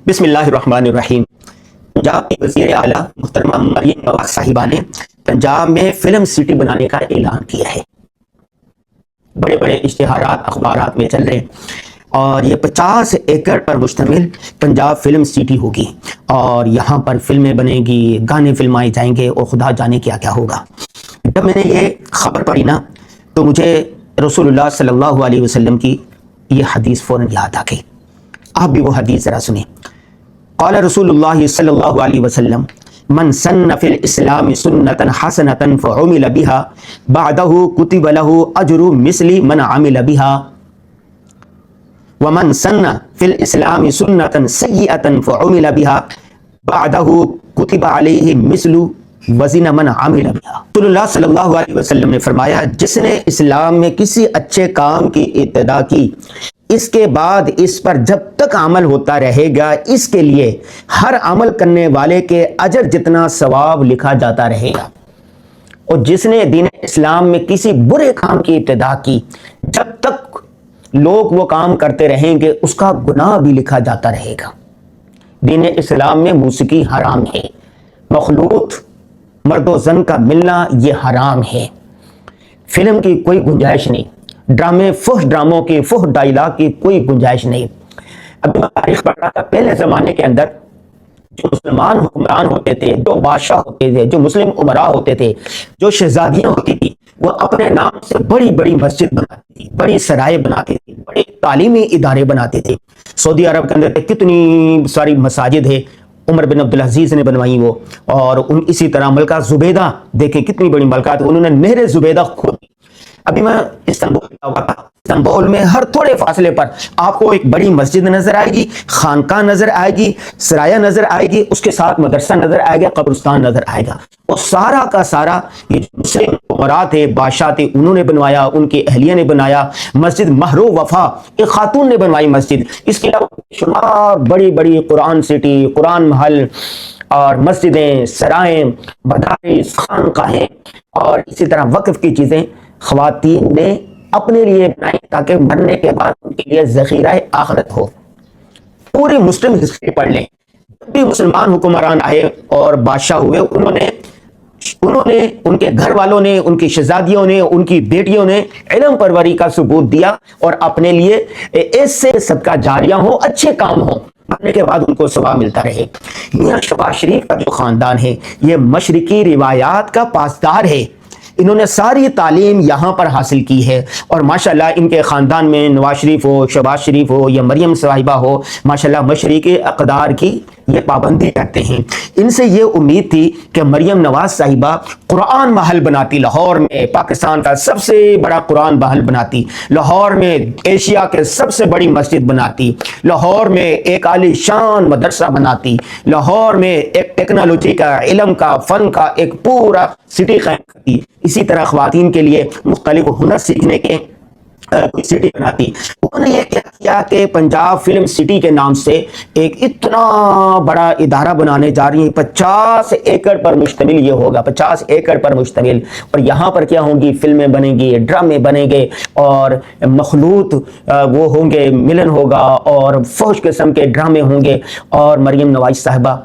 بسم اللہ الرحمن الرحیم۔ پنجاب کے وزیر اعلیٰ محترمہ مریم نواز صاحبہ نے پنجاب میں فلم سٹی بنانے کا اعلان کیا ہے۔ بڑے بڑے اشتہارات اخبارات میں چل رہے ہیں اور یہ 50 ایکڑ پر مشتمل پنجاب فلم سٹی ہوگی اور یہاں پر فلمیں بنے گی، گانے فلمائے جائیں گے اور خدا جانے کیا کیا ہوگا۔ جب میں نے یہ خبر پڑھی نا تو مجھے رسول اللہ صلی اللہ علیہ وسلم کی یہ حدیث فوراً یاد آ گئی۔ آپ بھی وہ حدیث ذرا سنیں۔ قال رسول اللہ صلی اللہ علیہ وسلم من سن فی الاسلام سنتا حسنتا فعمل بها بعده كتب له اجر مثل من عمل بها ومن سن فی الاسلام سنتا سیئتا فعمل بها بعده كتب علیہ مثل وزن من عمل بها۔ رسول اللہ صلی اللہ علیہ وسلم نے فرمایا، جس نے اسلام میں کسی اچھے کام کی ابتدا کی، اس کے بعد اس پر جب تک عمل ہوتا رہے گا، اس کے لیے ہر عمل کرنے والے کے اجر جتنا ثواب لکھا جاتا رہے گا۔ اور جس نے دین اسلام میں کسی برے کام کی ابتدا کی، جب تک لوگ وہ کام کرتے رہیں گے اس کا گناہ بھی لکھا جاتا رہے گا۔ دین اسلام میں موسیقی حرام ہے، مخلوط مرد و زن کا ملنا یہ حرام ہے، فلم کی کوئی گنجائش نہیں، ڈرامے فحش ڈراموں کی فحش ڈائلاگ کی کوئی گنجائش نہیں۔ اب میں تاریخ پڑھ رہا تھا، پہلے زمانے کے اندر جو مسلمان حکمران ہوتے تھے، جو بادشاہ ہوتے تھے، جو مسلم امراء ہوتے تھے، جو شہزادیاں ہوتی تھی، وہ اپنے نام سے بڑی بڑی مسجد بناتی تھی، بڑی سرائے بناتی تھی، بڑے تعلیمی ادارے بناتے تھے۔ سعودی عرب کے اندر کتنی ساری مساجد ہے، عمر بن عبدالعزیز نے بنوائی وہ، اور اسی طرح ملکہ زبیدہ دیکھیں کتنی بڑی ملکہ تھی، انہوں نے نہر زبیدہ کھودی۔ ابھی میں استنبول میں ہوا تھا، استنبول میں ہر تھوڑے فاصلے پر آپ کو ایک بڑی مسجد نظر آئے گی، خانقاہ نظر آئے گی، سرایہ نظر آئے گی، اس کے ساتھ مدرسہ نظر آئے گا، قبرستان نظر آئے گا۔ اور سارا کا سارا یہ مسلم امراء تھے، بادشاہ تھے، انہوں نے بنوایا، ان کی اہلیہ نے بنایا۔ مسجد مہر و وفا ایک خاتون نے بنوائی مسجد۔ اس کے علاوہ شمار بڑی بڑی قرآن سٹی، قرآن محل اور مسجدیں، سرائیں، مدارس، خانقاہیں اور اسی طرح وقف کی چیزیں خواتین نے اپنے لیے بنائی تاکہ مرنے کے بعد ان کے لیے ذخیرہ آخرت ہو۔ پوری مسلم ہسٹری پڑھ لیں، جب بھی مسلمان حکمران آئے اور بادشاہ ہوئے، انہوں نے ان کے گھر والوں نے، ان کی شہزادیوں نے، ان کی بیٹیوں نے علم پروری کا ثبوت دیا اور اپنے لیے ایسے صدقہ جاریہ ہوں، اچھے کام ہوں، مرنے کے بعد ان کو ثواب ملتا رہے۔ میاں شباز شریف کا جو خاندان ہے یہ مشرقی روایات کا پاسدار ہے، انہوں نے ساری تعلیم یہاں پر حاصل کی ہے اور ماشاءاللہ ان کے خاندان میں نواز شریف ہو، شہباز شریف ہو یا مریم صاحبہ ہو، ماشاءاللہ مشرقی اقدار کی یہ پابندی کرتے ہیں۔ ان سے یہ امید تھی کہ مریم نواز صاحبہ قرآن محل بناتی، لاہور میں پاکستان کا سب سے بڑا قرآن محل بناتی، لاہور میں ایشیا کے سب سے بڑی مسجد بناتی، لاہور میں ایک عالی شان مدرسہ بناتی، لاہور میں ایک ٹیکنالوجی کا، علم کا، فن کا ایک پورا سٹی قائم کرتی، اسی طرح خواتین کے لیے مختلف ہنر سیکھنے کے کوئی سٹی بناتی۔ انہوں نے یہ کیا کہ پنجاب فلم سٹی کے نام سے ایک اتنا بڑا ادارہ بنانے جا رہی ہیں، 50 ایکڑ پر مشتمل یہ ہوگا، 50 ایکڑ پر مشتمل، اور یہاں پر کیا ہوں گی، فلمیں بنیں گی، ڈرامے بنیں گے اور مخلوط وہ ہوں گے، ملن ہوگا اور فحش قسم کے ڈرامے ہوں گے۔ اور مریم نواز صاحبہ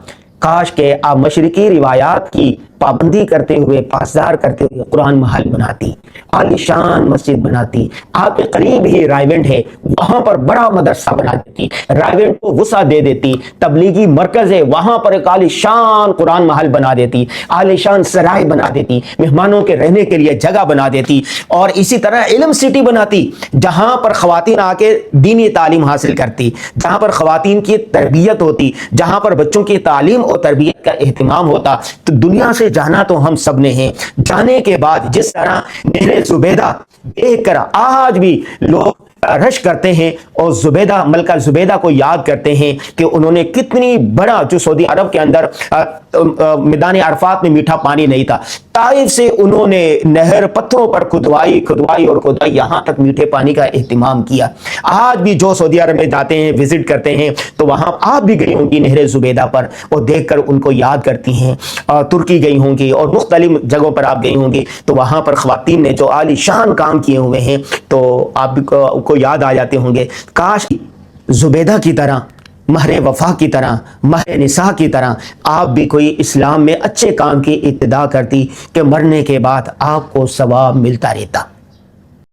کاش کہ آپ مشرقی روایات کی پابندی کرتے ہوئے، پاسدار کرتے ہوئے قرآن محل بناتی، عالی شان مسجد بناتی، آپ کے قریب ہی رائیونڈ ہے، وہاں پر بڑا مدرسہ بنا دیتی، رائیونڈ کو وسعت دے دیتی، تبلیغی مرکز ہے وہاں پر ایک عالی شان قرآن محل بنا دیتی، عالی شان سرائے بنا دیتی، مہمانوں کے رہنے کے لیے جگہ بنا دیتی، اور اسی طرح علم سٹی بناتی جہاں پر خواتین آ کے دینی تعلیم حاصل کرتی، جہاں پر خواتین کی تربیت ہوتی، جہاں پر بچوں کی تعلیم اور تربیت کا اہتمام ہوتا۔ تو دنیا سے جانا تو ہم سب نے ہیں، جانے کے بعد جس طرح نہر زبیدہ دیکھ کر آج بھی لوگ رش کرتے ہیں اور زبیدہ، ملکہ زبیدہ کو یاد کرتے ہیں کہ انہوں نے کتنی بڑا، جو سعودی عرب کے اندر میدان عرفات میں میٹھا پانی نہیں تھا، طائف سے انہوں نے نہر پتھروں پر کھدوائی اور کھدوائی، یہاں تک میٹھے پانی کا اہتمام کیا۔ آج بھی جو سعودی عرب میں جاتے ہیں، وزٹ کرتے ہیں، تو وہاں آپ بھی گئی ہوں گی نہر زبیدہ پر اور دیکھ کر ان کو یاد کرتی ہیں، ترکی گئی ہوں گی اور مختلف جگہوں پر آپ گئی ہوں گی، تو وہاں پر خواتین نے جو عالی شان کام کیے ہوئے ہیں تو آپ کو یاد آ جاتے ہوں گے۔ کاش زبیدہ کی طرح مہر وفا کی طرح، مہر نساء کی طرح آپ بھی کوئی اسلام میں اچھے کام کی ابتدا کرتی کہ مرنے کے بعد آپ کو ثواب ملتا رہتا۔